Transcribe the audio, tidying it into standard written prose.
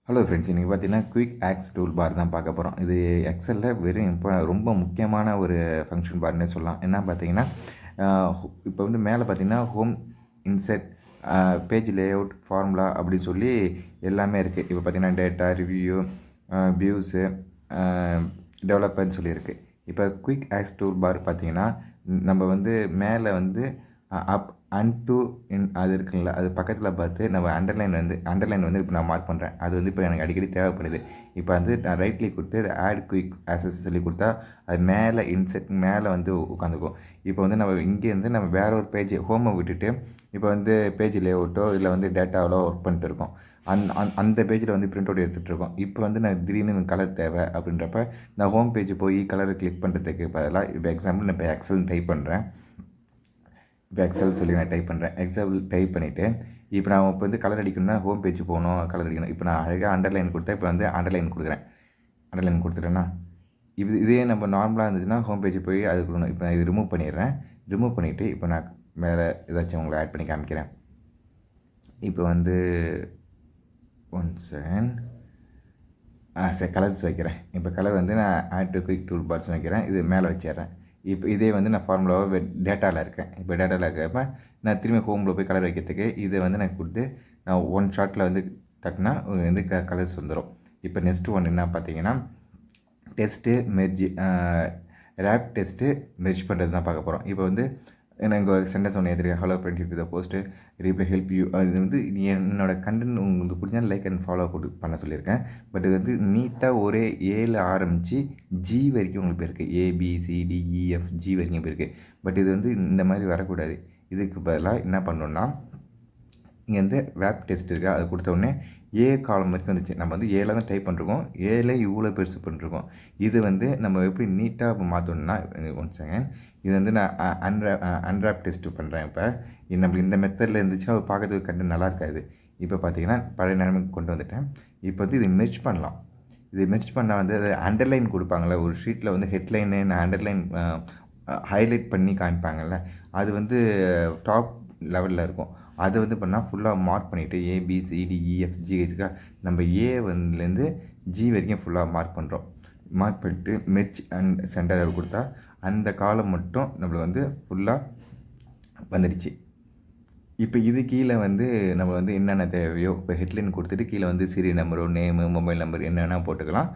Hello friends, இன்றைக்கி பார்த்தீங்கன்னா quick aux tool bar தான் பார்க்க போகிறோம். இது எக்ஸலில் வெறும் இப்போ ரொம்ப முக்கியமான ஒரு ஃபங்க்ஷன் பார்னே சொல்லலாம். என்ன பார்த்தீங்கன்னா, இப்போ வந்து மேலே பார்த்தீங்கன்னா home, insert, page layout, formula அப்படி சொல்லி எல்லாமே இருக்குது. இப்போ பார்த்தீங்கன்னா டேட்டா, ரிவ்யூ, வியூஸு, டெவலப்பர்னு சொல்லியிருக்கு. இப்போ குயிக் ஆக்ஸ் டூல் பார் பார்த்தீங்கன்னா, நம்ம வந்து மேலே வந்து அப் அண்ட் டூ இன் அது இருக்குங்களா, அது பக்கத்தில் பார்த்து நம்ம அண்டர்லைன் வந்து இப்போ நான் மார்க் பண்ணுறேன். அது வந்து இப்போ எனக்கு அடிக்கடி தேவைப்படுது. இப்போ வந்து நான் ரைட் கிளிக் கொடுத்து அதை ஆட் குயிக் ஆக்சஸ் சொல்லி கொடுத்தா அது மேலே இன்செர்ட் மேலே வந்து உட்காந்துக்கும். இப்போ வந்து நம்ம இங்கேருந்து நம்ம வேற ஒரு பேஜ் ஹோமை விட்டுட்டு இப்போ வந்து பேஜ் லேஅவுட்டோ இல்லை வந்து டேட்டாவோ ஒர்க் பண்ணிட்டு இருக்கோம். அந்த பேஜில் வந்து பிரிண்ட் அவுட் எடுத்துகிட்டு இருக்கோம். இப்போ வந்து நான் திடீர்னு கலர் தேவை அப்படின்றப்ப நான் ஹோம் பேஜ் போய் கலரை கிளிக் பண்ணுறதுக்கு பதிலாக இப்போ எக்ஸாம்பிள் நான் இப்போ எக்ஸல் டைப் பண்ணுறேன். இப்போ எக்ஸல் சொல்லி நான் டைப் பண்ணுறேன். எக்ஸல் டைப் பண்ணிவிட்டு இப்போ நான் இப்போ வந்து கலர் அடிக்கணும்னா ஹோம் பேஜ் போகணும், கலர் அடிக்கணும். இப்போ நான் அழகாக அண்டர்லைன் கொடுத்தேன். இப்போ வந்து அண்டர்லைன் கொடுக்குறேன். அண்டர்லைன் கொடுத்துட்டேன்னா இதே நம்ம நார்மலாக இருந்துச்சுன்னா ஹோம் பேஜ் போய் அது கொடுக்கணும். இப்போ நான் இது ரிமூவ் பண்ணிடுறேன். ரிமூவ் பண்ணிவிட்டு இப்போ நான் வேறு ஏதாச்சும் உங்களை ஆட் பண்ணி காமிக்கிறேன். இப்போ வந்து ஒன் செகண்ட், சரி கலர்ஸ் வைக்கிறேன். இப்போ கலர் வந்து நான் add to quick tool bars வைக்கிறேன். இது மேலே வச்சிடுறேன். இப்போ இதே வந்து நான் ஃபார்முலாவாக டேட்டாவில் இருக்கேன். இப்போ டேட்டாவில் இருக்கிறப்ப நான் திரும்பி ஹோமில் போய் கலர் வைக்கிறதுக்கு இதை வந்து நான் கொடுத்து நான் ஒன் ஷாட்டில் வந்து தட்டினா வந்து கலர்ஸ் வந்துடும். இப்போ நெக்ஸ்ட்டு ஒன்று என்ன பார்த்தீங்கன்னா, டெஸ்ட்டு மெர்ஜ், ரேப் டெஸ்ட்டு மெர்ஜ் பண்ணுறது தான் பார்க்க போகிறோம். இப்போ வந்து எனக்கு ஒரு சென்டென்ஸ் ஒன்று எதிர்க்க hello print to the post reply help you. அது வந்து என்னோடய கண்டென்ட் உங்களுக்கு பிடிச்சா லைக் அண்ட் ஃபாலோ பண்ண சொல்லியிருக்கேன். பட் இது வந்து நீட்டாக ஒரே ஏல ஆரம்பித்து ஜி வரைக்கும் உங்களுக்கு போயிருக்கு. ABCDEF G வரைக்கும் போயிருக்கு. பட் இது வந்து இந்த மாதிரி வரக்கூடாது. இதுக்கு பதிலாக என்ன பண்ணணுன்னா, இங்கே வந்து வேப் டெஸ்ட் இருக்கா, அது கொடுத்தோடனே ஏ காலம் வரைக்கும் வந்துச்சு. நம்ம வந்து ஏல தான் டைப் பண்ணிருக்கோம். ஏல இவ்வளோ பெருசு பண்ணிருக்கோம். இது வந்து நம்ம எப்படி நீட்டாக இப்போ மாற்றணும்னா, ஒன் செகண்ட், இது வந்து நான் அன்ராப் டெஸ்ட் பண்ணுறேன். இப்போ நம்மளுக்கு இந்த மெத்தடில் இருந்துச்சுன்னா ஒரு பார்க்கறதுக்கு கண்டு நல்லா இருக்காது. இப்போ பார்த்தீங்கன்னா பழைய நிலைமைக்கு கொண்டு வந்துட்டேன். இப்போ வந்து இது மெர்ஜ் பண்ணலாம். இது மெர்ஜ் பண்ணால் வந்து அது அண்டர்லைன் கொடுப்பாங்கள்ல, ஒரு ஷீட்டில் வந்து ஹெட்லைனு நான் அண்டர்லைன் ஹைலைட் பண்ணி காமிப்பாங்கள்ல, அது வந்து டாப் லெவலில் இருக்கும். அதை வந்து பண்ணால் ஃபுல்லாக மார்க் பண்ணிவிட்டு ABCDEFG இருக்கா, நம்ம ஏ வந்துலேருந்து ஜி வரைக்கும் ஃபுல்லாக மார்க் பண்ணுறோம். மார்க் பண்ணிட்டு மெர்ஜ் அண்ட் சென்டர் கொடுத்தா அந்த காலம் மட்டும் நம்மளுக்கு வந்து ஃபுல்லாக வந்துடுச்சு. இப்போ இது கீழே வந்து நம்ம வந்து என்னென்ன தேவையோ இப்போ ஹெட்லைன் கொடுத்துட்டு கீழே வந்து சீரியல் நம்பரோ நேமு மொபைல் நம்பர் என்னென்னா போட்டுக்கலாம்.